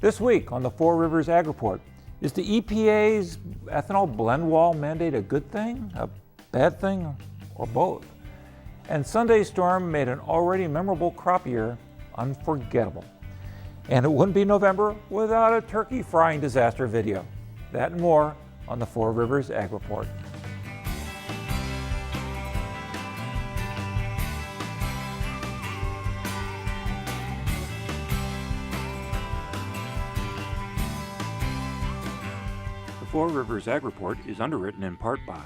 This week on the Four Rivers Ag Report, is the EPA's ethanol blend wall mandate a good thing, a bad thing, or both? And Sunday's storm made an already memorable crop year unforgettable. And it wouldn't be November without a turkey frying disaster video. That and more on the Four Rivers Ag Report. The Four Rivers Ag Report is underwritten in part by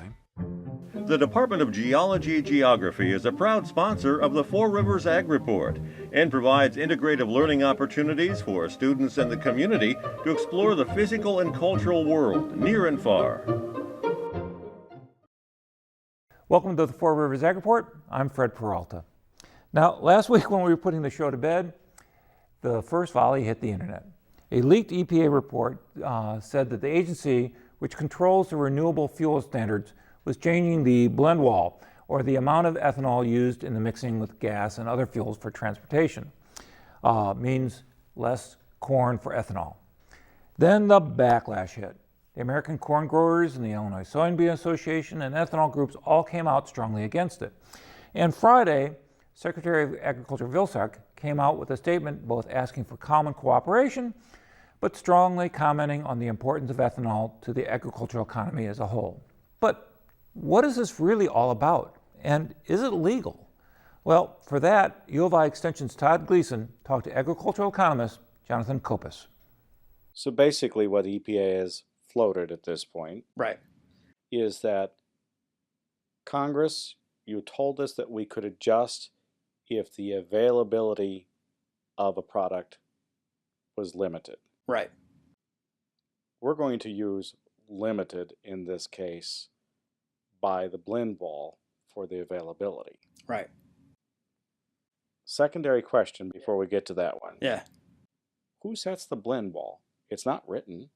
the Department of Geology-Geography is a proud sponsor of the Four Rivers Ag Report and provides integrative learning opportunities for students and the community to explore the physical and cultural world, near and far. Welcome to the Four Rivers Ag Report. I'm Fred Peralta. Now, last week when we were putting the show to bed, the first volley hit the internet. A leaked EPA report said that the agency, which controls the renewable fuel standards, was changing the blend wall, or the amount of ethanol used in the mixing with gas and other fuels for transportation. Means less corn for ethanol. Then the backlash hit. The American Corn Growers and the Illinois Soybean Association and ethanol groups all came out strongly against it. And Friday, Secretary of Agriculture Vilsack came out with a statement both asking for common cooperation, but strongly commenting on the importance of ethanol to the agricultural economy as a whole. But what is this really all about? And is it legal? Well, for that, U of I Extension's Todd Gleason talked to agricultural economist Jonathan Kopis. So basically what the EPA has floated at this point is that Congress, you told us that we could adjust if the availability of a product was limited. Right. We're going to use limited in this case by the blend wall for the availability. Right. Secondary question before we get to that one. Yeah. Who sets the blend wall? It's not written.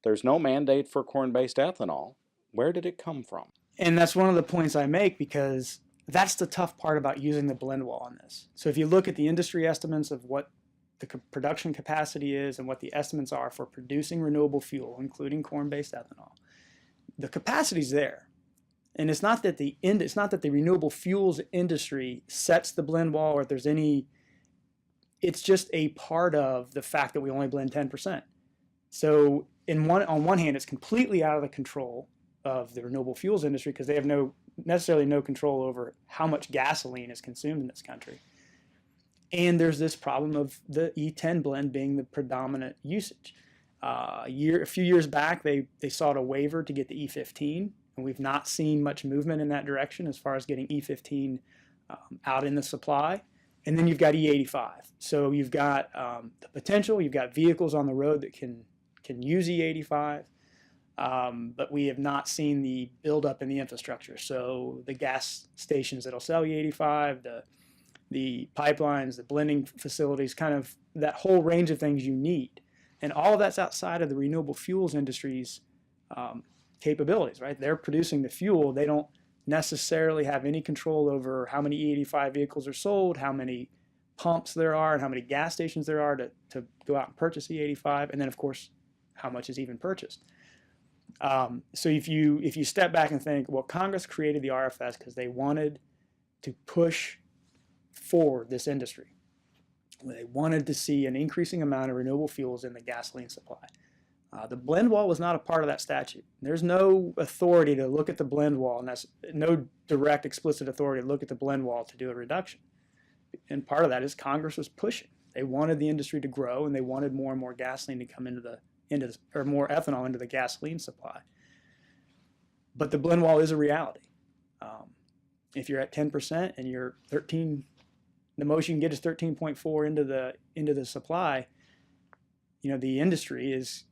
There's no mandate for corn-based ethanol. Where did it come from? And that's one of the points I make, because that's the tough part about using the blend wall on this. So if you look at the industry estimates of what the production capacity is and what the estimates are for producing renewable fuel, including corn-based ethanol, the capacity's there. And it's not that the renewable fuels industry sets the blend wall, or if there's any, it's just a part of the fact that we only blend 10%. So on one hand, it's completely out of the control of the renewable fuels industry, because they have necessarily no control over how much gasoline is consumed in this country. And there's this problem of the E10 blend being the predominant usage. A few years back, they sought a waiver to get the E15, and we've not seen much movement in that direction as far as getting E15 out in the supply. And then you've got E85. So you've got the potential, you've got vehicles on the road that can use E85, but we have not seen the buildup in the infrastructure. So the gas stations that'll sell E85, the pipelines, the blending facilities, kind of that whole range of things you need. And all of that's outside of the renewable fuels industry's capabilities, right? They're producing the fuel. They don't necessarily have any control over how many E85 vehicles are sold, how many pumps there are, and how many gas stations there are to go out and purchase E85, and then, of course, how much is even purchased. So if you step back and think, well, Congress created the RFS because they wanted to push forward this industry. They wanted to see an increasing amount of renewable fuels in the gasoline supply. The blend wall was not a part of that statute. There's no authority to look at the blend wall, and that's no direct explicit authority to look at the blend wall to do a reduction. And part of that is Congress was pushing. They wanted the industry to grow, and they wanted more and more gasoline to come or more ethanol into the gasoline supply. But the blend wall is a reality. If you're at 10% and you're 13, the most you can get is 13.4 into the supply. You know, the industry is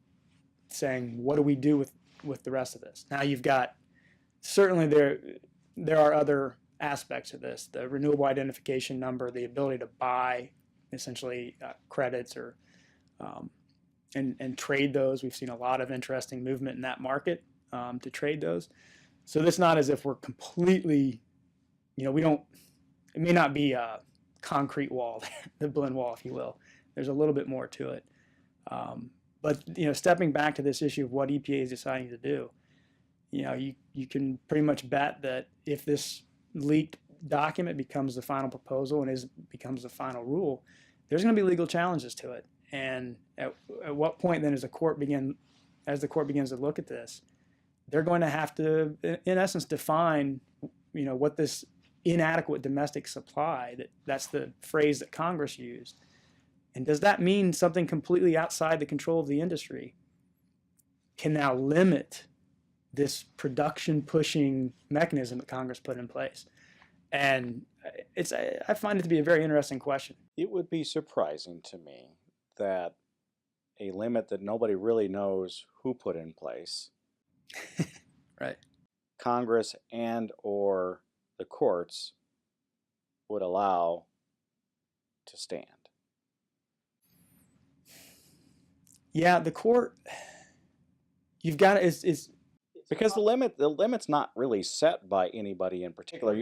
saying, what do we do with the rest of this? Now you've got, certainly there are other aspects of this, the renewable identification number, the ability to buy essentially credits or and trade those. We've seen a lot of interesting movement in that market to trade those. So it's not as if we're completely, it may not be a concrete wall, the blend wall, if you will. There's a little bit more to it. But stepping back to this issue of what EPA is deciding to do, you can pretty much bet that if this leaked document becomes the final proposal and becomes the final rule, there's going to be legal challenges to it. And at what point then, as the court begins to look at this, they're going to have to, in essence, define, what this inadequate domestic supply, that's the phrase that Congress used. And does that mean something completely outside the control of the industry can now limit this production pushing mechanism that Congress put in place? And I find it to be a very interesting question. It would be surprising to me that a limit that nobody really knows who put in place, right, Congress and or the courts would allow to stand. Yeah, the court, you've got is because the limit's not really set by anybody in particular.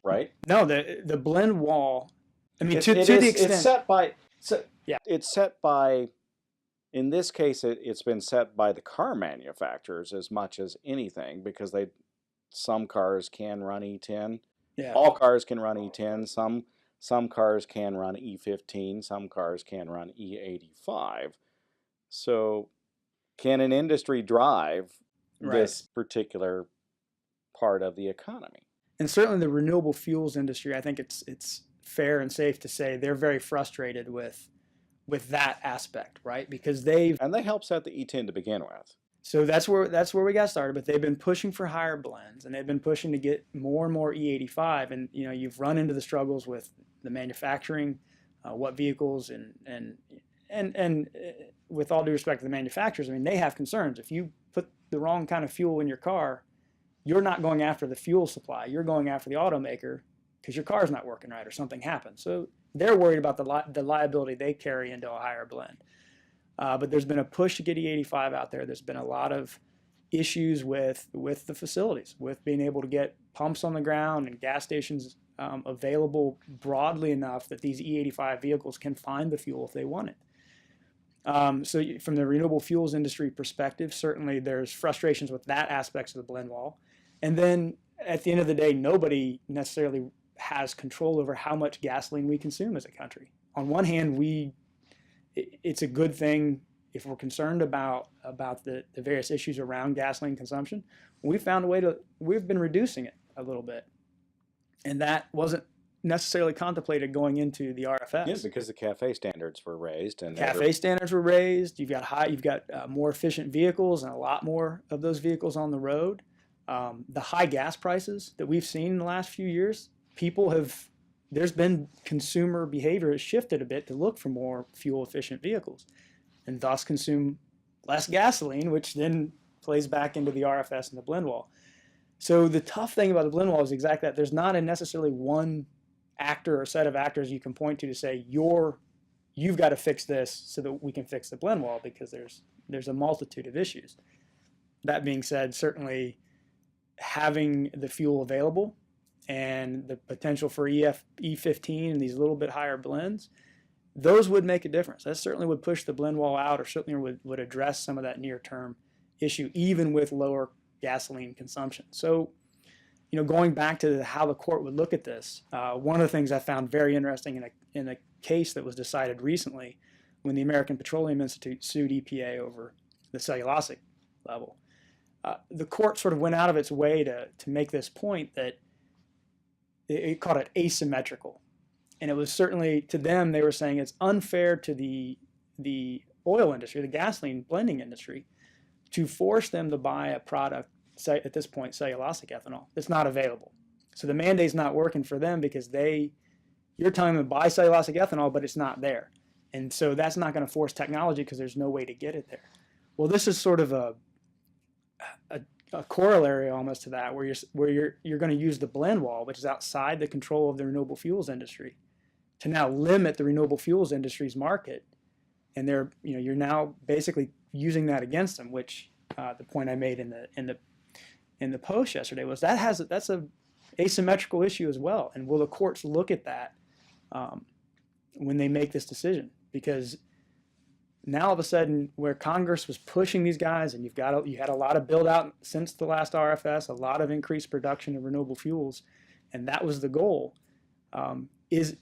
Right. No, the blend wall. I mean, to the extent it's set by. Yeah. It's set by. In this case, it's been set by the car manufacturers as much as anything, because some cars can run E10. Yeah. All cars can run E10. Some cars can run E15. Some cars can run E85. So, can an industry drive this particular part of the economy? And certainly the renewable fuels industry, I think it's fair and safe to say they're very frustrated with that aspect, right? Because they help set the E10 to begin with. So that's where we got started. But they've been pushing for higher blends, and they've been pushing to get more and more E85. And you've run into the struggles with the manufacturing, what vehicles and with all due respect to the manufacturers, I mean, they have concerns. If you put the wrong kind of fuel in your car, you're not going after the fuel supply. You're going after the automaker because your car's not working right or something happens. So they're worried about the liability they carry into a higher blend. But there's been a push to get E85 out there. There's been a lot of issues with the facilities, with being able to get pumps on the ground and gas stations available broadly enough that these E85 vehicles can find the fuel if they want it. So from the renewable fuels industry perspective, certainly there's frustrations with that aspects of the blend wall. And then at the end of the day, nobody necessarily has control over how much gasoline we consume as a country. On one hand, it's a good thing if we're concerned about the various issues around gasoline consumption. We've been reducing it a little bit. And that wasn't necessarily contemplated going into the RFS. Yeah, because the CAFE standards were raised, and standards were raised. You've got more efficient vehicles and a lot more of those vehicles on the road. The high gas prices that we've seen in the last few years, there's been consumer behavior has shifted a bit to look for more fuel efficient vehicles, and thus consume less gasoline, which then plays back into the RFS and the blend wall. So the tough thing about the blend wall is exactly that. There's not necessarily one actor or set of actors you can point to say you've got to fix this so that we can fix the blend wall, because there's a multitude of issues. That being said, certainly having the fuel available and the potential for E15 and these little bit higher blends, those would make a difference. That certainly would push the blend wall out, or certainly would address some of that near-term issue, even with lower gasoline consumption. So, going back to how the court would look at this, one of the things I found very interesting in a case that was decided recently, when the American Petroleum Institute sued EPA over the cellulosic level, the court sort of went out of its way to make this point that it called it asymmetrical. And it was certainly, to them, they were saying it's unfair to the oil industry, the gasoline blending industry, to force them to buy a product, say at this point, cellulosic ethanol, that's not available. So the mandate's not working for them because you're telling them to buy cellulosic ethanol, but it's not there. And so that's not going to force technology because there's no way to get it there. Well, this is sort of a corollary almost to that, where you're going to use the blend wall, which is outside the control of the renewable fuels industry, to now limit the renewable fuels industry's market. And you're now basically using that against them, which the point I made in the post yesterday was that's a asymmetrical issue as well. And will the courts look at that when they make this decision? Because Now all of a sudden, where Congress was pushing these guys, and you had a lot of build out since the last RFS, a lot of increased production of renewable fuels, and that was the goal. Is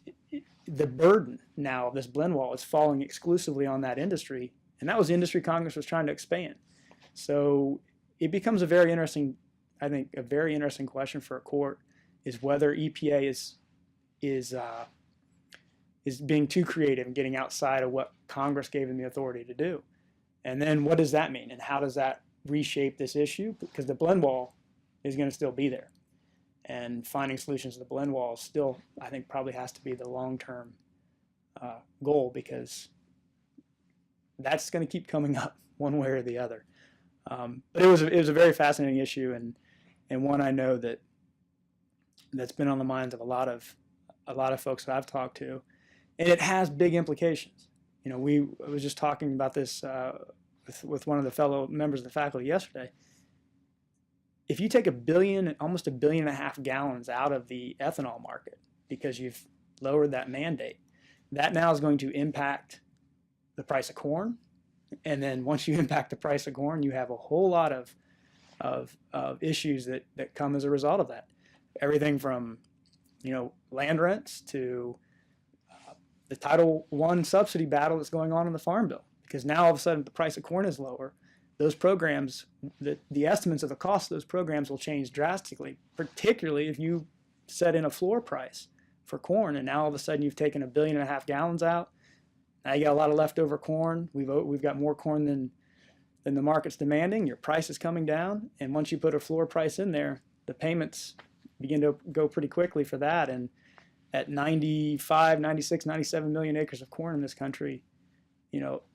the burden now of this blend wall is falling exclusively on that industry, and that was the industry Congress was trying to expand. So it becomes a very interesting question for a court, is whether EPA is being too creative and getting outside of what Congress gave them the authority to do. And then what does that mean, and how does that reshape this issue? Because the blend wall is going to still be there, and finding solutions to the blend wall still, I think, probably has to be the long-term goal, because that's going to keep coming up one way or the other. But it was a very fascinating issue, and one I know that's been on the minds of a lot of folks that I've talked to, and it has big implications. You know, I was just talking about this with one of the fellow members of the faculty yesterday. If you take almost 1.5 billion gallons out of the ethanol market because you've lowered that mandate, that now is going to impact the price of corn. And then once you impact the price of corn, you have a whole lot of issues that come as a result of that. Everything from, land rents to the Title I subsidy battle that's going on in the Farm Bill. Because now all of a sudden the price of corn is lower. Those programs, the estimates of the cost of those programs will change drastically, particularly if you set in a floor price for corn, and now all of a sudden you've taken 1.5 billion gallons out. Now you got a lot of leftover corn. We've got more corn than the market's demanding. Your price is coming down, and once you put a floor price in there, the payments begin to go pretty quickly for that. And at 95, 96, 97 million acres of corn in this country,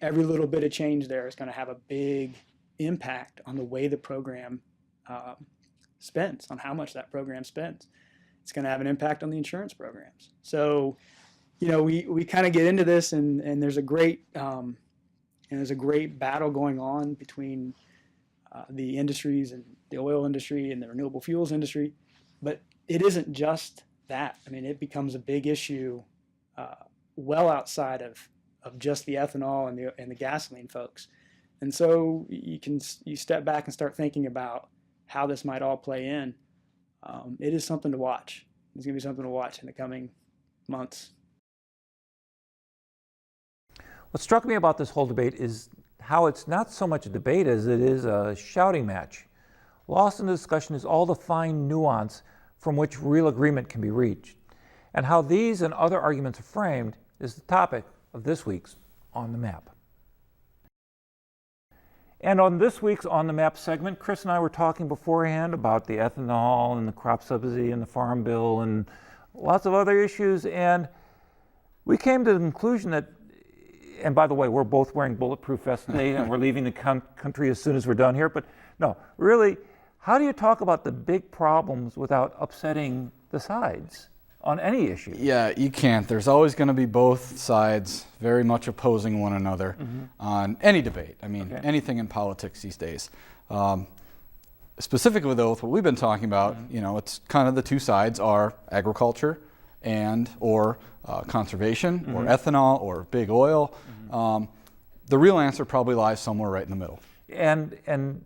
every little bit of change there is going to have a big impact on the way the program spends, on how much that program spends. It's going to have an impact on the insurance programs. So, we kind of get into this, and there's a great battle going on between the industries, and the oil industry and the renewable fuels industry. But it isn't just that. I mean, it becomes a big issue well outside of just the ethanol and the gasoline folks. And so you step back and start thinking about how this might all play in. It is something to watch. It's going to be something to watch in the coming months. What struck me about this whole debate is how it's not so much a debate as it is a shouting match. Lost in the discussion is all the fine nuance from which real agreement can be reached. And how these and other arguments are framed is the topic of this week's On the Map. And on this week's On the Map segment, Chris and I were talking beforehand about the ethanol and the crop subsidy and the Farm Bill and lots of other issues, and we came to the conclusion that, and by the way, we're both wearing bulletproof vests today and we're leaving the country as soon as we're done here, but no, really, how do you talk about the big problems without upsetting the sides on any issue? Yeah, you can't. There's always going to be both sides very much opposing one another on any debate. I mean, anything in politics these days. Specifically, though, with what we've been talking about, it's kind of the two sides are agriculture and or conservation or ethanol or big oil. The real answer probably lies somewhere right in the middle. And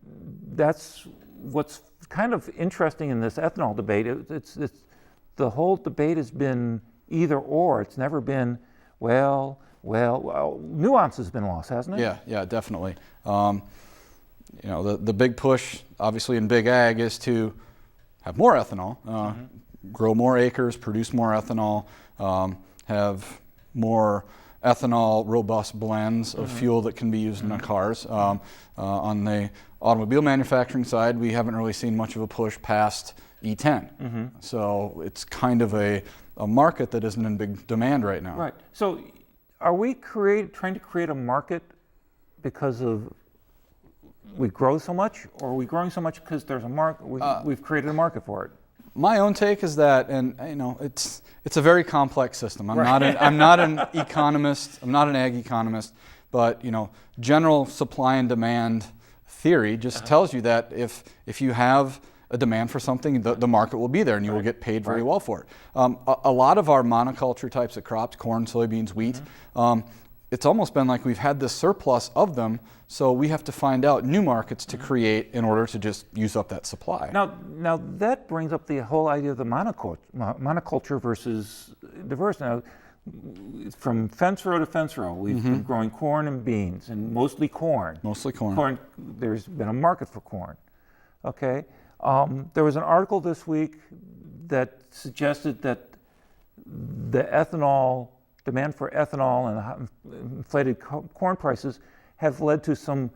that's what's kind of interesting in this ethanol debate. It's the whole debate has been either or. It's never been, well, nuance has been lost, hasn't it? Yeah, definitely. The big push, obviously, in big ag is to have more ethanol, grow more acres, produce more ethanol, have more ethanol robust blends of fuel that can be used in our cars. On the automobile manufacturing side, we haven't really seen much of a push past E10. So it's kind of a market that isn't in big demand right now. Right. So are we trying to create a market because of we grow so much, or are we growing so much because there's a market? We've created a market for it. My own take is that, and it's a very complex system. I'm not an economist. I'm not an ag economist, but general supply and demand theory just tells you that if you have a demand for something, the market will be there, and you will get paid very well for it. A lot of our monoculture types of crops, corn, soybeans, wheat, it's almost been like we've had this surplus of them, so we have to find out new markets to create in order to just use up that supply. Now that brings up the whole idea of the monoculture versus diverse. Now, from fence row to fence row, we've been growing corn and beans, and mostly corn. Mostly corn. There's been a market for corn. Okay. There was an article this week that suggested that the demand for ethanol and inflated corn prices have led to some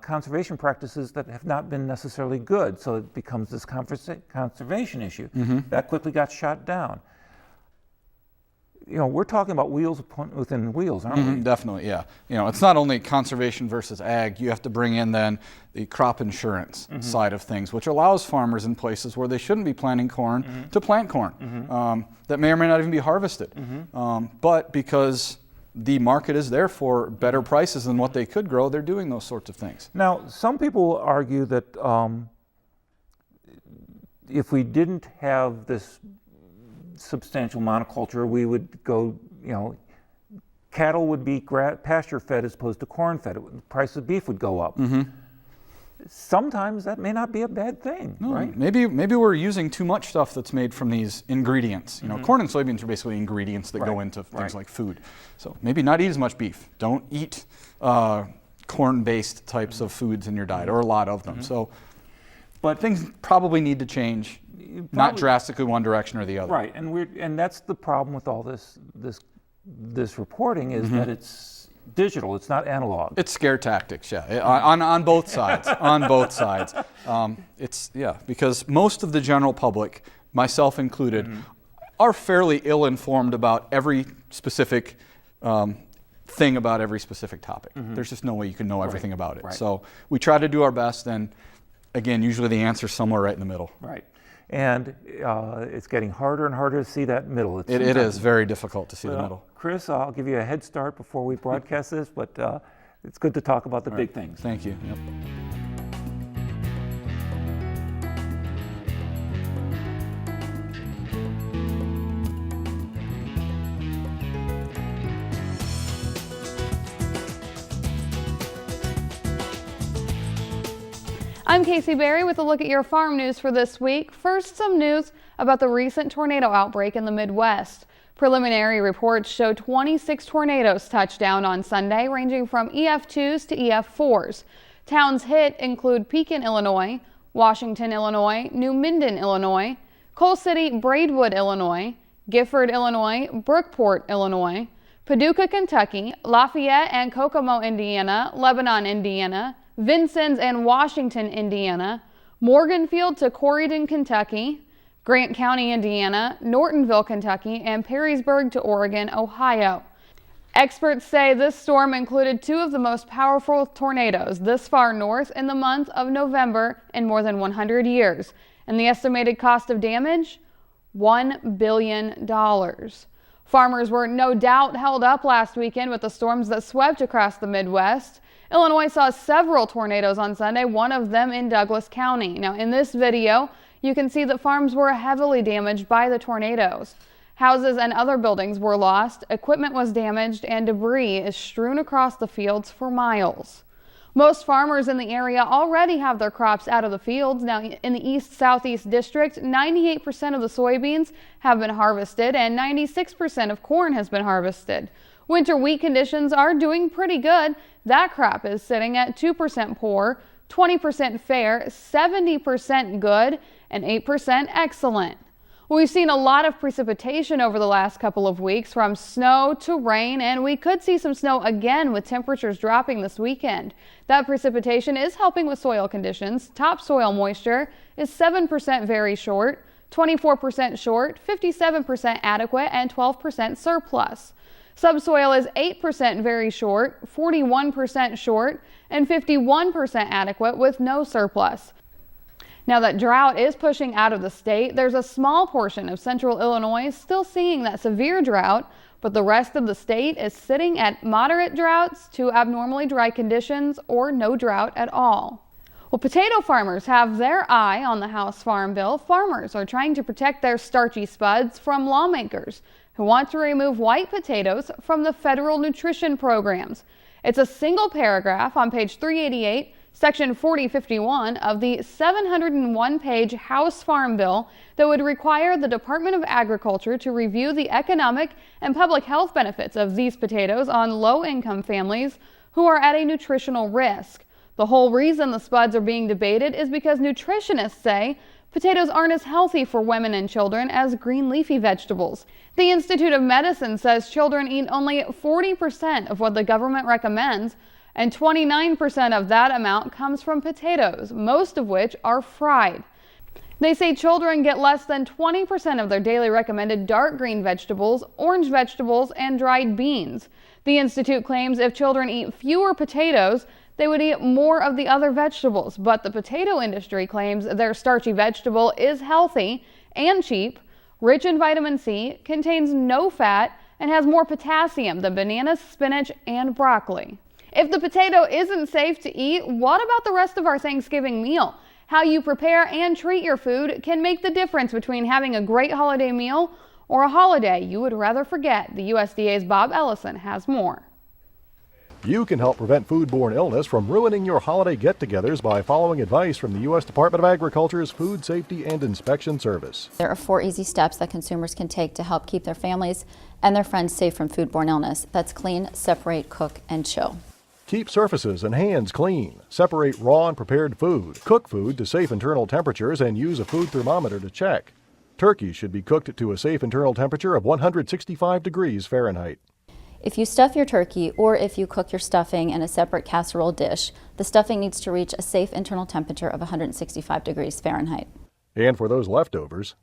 conservation practices that have not been necessarily good. So it becomes this conservation issue. That quickly got shot down. We're talking about wheels within wheels, aren't we? Definitely, yeah. It's not only conservation versus ag. You have to bring in then the crop insurance side of things, which allows farmers in places where they shouldn't be planting corn to plant corn that may or may not even be harvested. But because the market is there for better prices than what they could grow, they're doing those sorts of things. Now, some people argue that if we didn't have this substantial monoculture, we would go, cattle would be pasture fed as opposed to corn fed. The price of beef would go up. Sometimes that may not be a bad thing, right? Maybe we're using too much stuff that's made from these ingredients. Corn and soybeans are basically ingredients that go into things like food. So maybe not eat as much beef. Don't eat corn-based types of foods in your diet, or a lot of them. But things probably need to change. Not drastically one direction or the other. Right, and that's the problem with all this reporting is that it's digital, it's not analog. It's scare tactics, yeah, on both sides, on both sides. Because most of the general public, myself included, are fairly ill-informed about every specific thing about every specific topic. There's just no way you can know everything about it. So we try to do our best, and again, usually the answer's somewhere right in the middle. Right. And it's getting harder and harder to see that middle. It is very difficult to see the middle. Chris, I'll give you a head start before we broadcast this, but it's good to talk about the big things. Thank you. Yep. I'm Casey Berry with a look at your farm news for this week. First, some news about the recent tornado outbreak in the Midwest. Preliminary reports show 26 tornadoes touched down on Sunday, ranging from EF2s to EF4s. Towns hit include Pekin, Illinois, Washington, Illinois, New Minden, Illinois, Coal City, Braidwood, Illinois, Gifford, Illinois, Brookport, Illinois, Paducah, Kentucky, Lafayette and Kokomo, Indiana, Lebanon, Indiana, Vincennes and Washington, Indiana, Morganfield to Corydon, Kentucky, Grant County, Indiana, Nortonville, Kentucky, and Perrysburg to Oregon, Ohio. Experts say this storm included two of the most powerful tornadoes this far north in the month of November in more than 100 years. And the estimated cost of damage? $1 billion. Farmers were no doubt held up last weekend with the storms that swept across the Midwest. Illinois saw several tornadoes on Sunday, one of them in Douglas County. Now, in this video, you can see that farms were heavily damaged by the tornadoes. Houses and other buildings were lost, equipment was damaged, and debris is strewn across the fields for miles. Most farmers in the area already have their crops out of the fields. Now, in the East-Southeast District, 98% of the soybeans have been harvested and 96% of corn has been harvested. Winter wheat conditions are doing pretty good. That crop is sitting at 2% poor, 20% fair, 70% good, and 8% excellent. We've seen a lot of precipitation over the last couple of weeks, from snow to rain, and we could see some snow again with temperatures dropping this weekend. That precipitation is helping with soil conditions. Topsoil moisture is 7% very short, 24% short, 57% adequate, and 12% surplus. Subsoil is 8% very short, 41% short, and 51% adequate with no surplus. Now that drought is pushing out of the state, there's a small portion of central Illinois still seeing that severe drought, but the rest of the state is sitting at moderate droughts to abnormally dry conditions or no drought at all. Well, potato farmers have their eye on the House Farm Bill. Farmers are trying to protect their starchy spuds from lawmakers who want to remove white potatoes from the federal nutrition programs. It's a single paragraph on page 388, section 4051 of the 701-page House Farm Bill that would require the Department of Agriculture to review the economic and public health benefits of these potatoes on low-income families who are at a nutritional risk. The whole reason the spuds are being debated is because nutritionists say potatoes aren't as healthy for women and children as green leafy vegetables. The Institute of Medicine says children eat only 40% of what the government recommends, and 29% of that amount comes from potatoes, most of which are fried. They say children get less than 20% of their daily recommended dark green vegetables, orange vegetables, and dried beans. The Institute claims if children eat fewer potatoes, they would eat more of the other vegetables, but the potato industry claims their starchy vegetable is healthy and cheap, rich in vitamin C, contains no fat, and has more potassium than bananas, spinach, and broccoli. If the potato isn't safe to eat, what about the rest of our Thanksgiving meal? How you prepare and treat your food can make the difference between having a great holiday meal or a holiday you would rather forget. The USDA's Bob Ellison has more. You can help prevent foodborne illness from ruining your holiday get-togethers by following advice from the U.S. Department of Agriculture's Food Safety and Inspection Service. There are 4 easy steps that consumers can take to help keep their families and their friends safe from foodborne illness. That's clean, separate, cook, and chill. Keep surfaces and hands clean. Separate raw and prepared food. Cook food to safe internal temperatures and use a food thermometer to check. Turkey should be cooked to a safe internal temperature of 165 degrees Fahrenheit. If you stuff your turkey or if you cook your stuffing in a separate casserole dish, the stuffing needs to reach a safe internal temperature of 165 degrees Fahrenheit. And for those leftovers,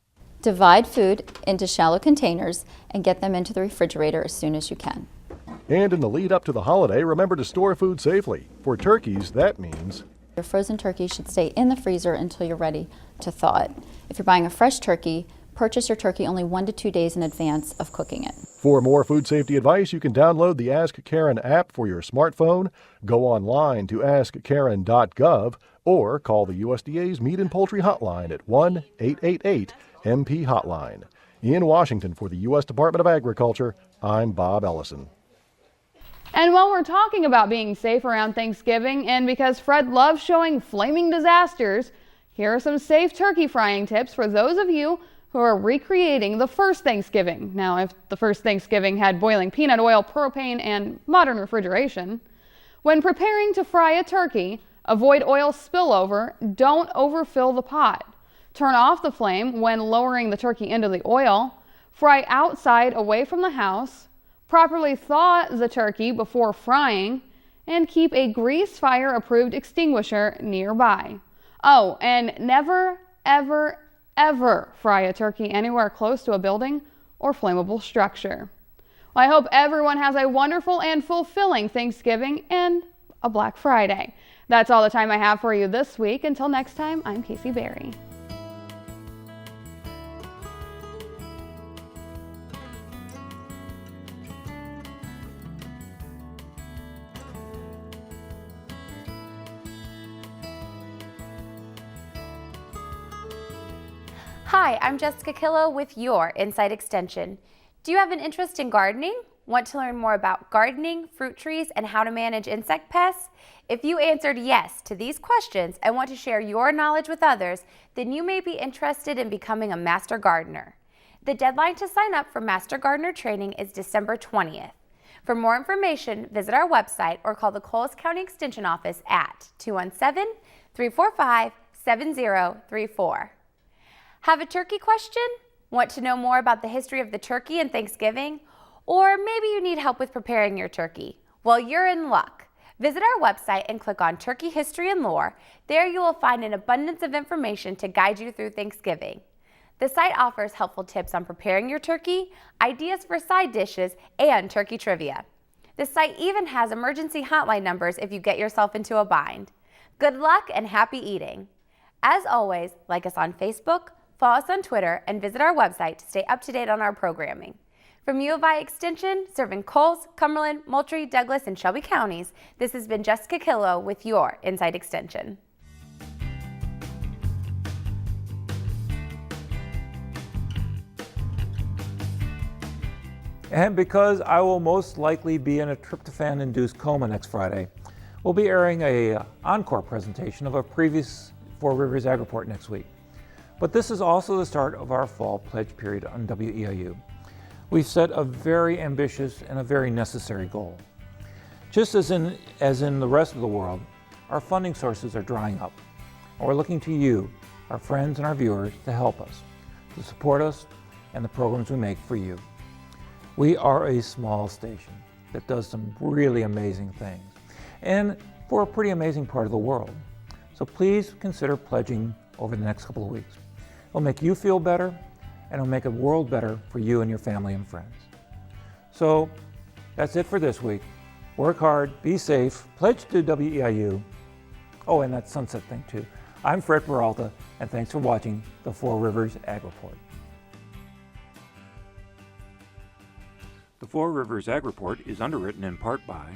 divide food into shallow containers and get them into the refrigerator as soon as you can. And in the lead up to the holiday, remember to store food safely. For turkeys, that means your frozen turkey should stay in the freezer until you're ready to thaw it. If you're buying a fresh turkey, purchase your turkey only 1 to 2 days in advance of cooking it. For more food safety advice, you can download the Ask Karen app for your smartphone, go online to askkaren.gov, or call the USDA's Meat and Poultry Hotline at 1-888-MP-HOTLINE. In Washington for the U.S. Department of Agriculture, I'm Bob Ellison. And while we're talking about being safe around Thanksgiving, and because Fred loves showing flaming disasters, here are some safe turkey frying tips for those of you who are recreating the first Thanksgiving. Now, if the first Thanksgiving had boiling peanut oil, propane, and modern refrigeration. When preparing to fry a turkey, avoid oil spillover. Don't overfill the pot. Turn off the flame when lowering the turkey into the oil. Fry outside away from the house. Properly thaw the turkey before frying. And keep a grease fire approved extinguisher nearby. Oh, and never, ever, ever fry a turkey anywhere close to a building or flammable structure. Well, I hope everyone has a wonderful and fulfilling Thanksgiving and a Black Friday. That's all the time I have for you this week. Until next time, I'm Casey Berry. Hi, I'm Jessica Killow with your Inside Extension. Do you have an interest in gardening? Want to learn more about gardening, fruit trees, and how to manage insect pests? If you answered yes to these questions and want to share your knowledge with others, then you may be interested in becoming a Master Gardener. The deadline to sign up for Master Gardener training is December 20th. For more information, visit our website or call the Coles County Extension Office at 217-345-7034. Have a turkey question? Want to know more about the history of the turkey and Thanksgiving? Or maybe you need help with preparing your turkey? Well, you're in luck. Visit our website and click on Turkey History and Lore. There you will find an abundance of information to guide you through Thanksgiving. The site offers helpful tips on preparing your turkey, ideas for side dishes, and turkey trivia. The site even has emergency hotline numbers if you get yourself into a bind. Good luck and happy eating. As always, like us on Facebook, follow us on Twitter, and visit our website to stay up to date on our programming. From U of I Extension, serving Coles, Cumberland, Moultrie, Douglas, and Shelby counties, this has been Jessica Killow with your Inside Extension. And because I will most likely be in a tryptophan-induced coma next Friday, we'll be airing an encore presentation of a previous Four Rivers Ag Report next week. But this is also the start of our fall pledge period on WEIU. We've set a very ambitious and a very necessary goal. Just as in the rest of the world, our funding sources are drying up. And we're looking to you, our friends and our viewers, to help us, to support us and the programs we make for you. We are a small station that does some really amazing things, and for a pretty amazing part of the world. So please consider pledging over the next couple of weeks. It'll make you feel better, and it'll make the world better for you and your family and friends. So that's it for this week. Work hard, be safe, pledge to WEIU. Oh, and that sunset thing too. I'm Fred Peralta, and thanks for watching the Four Rivers Ag Report. The Four Rivers Ag Report is underwritten in part by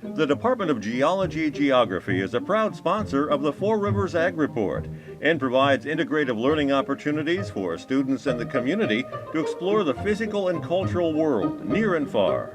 The Department of Geology-Geography is a proud sponsor of the Four Rivers Ag Report and provides integrative learning opportunities for students and the community to explore the physical and cultural world near and far.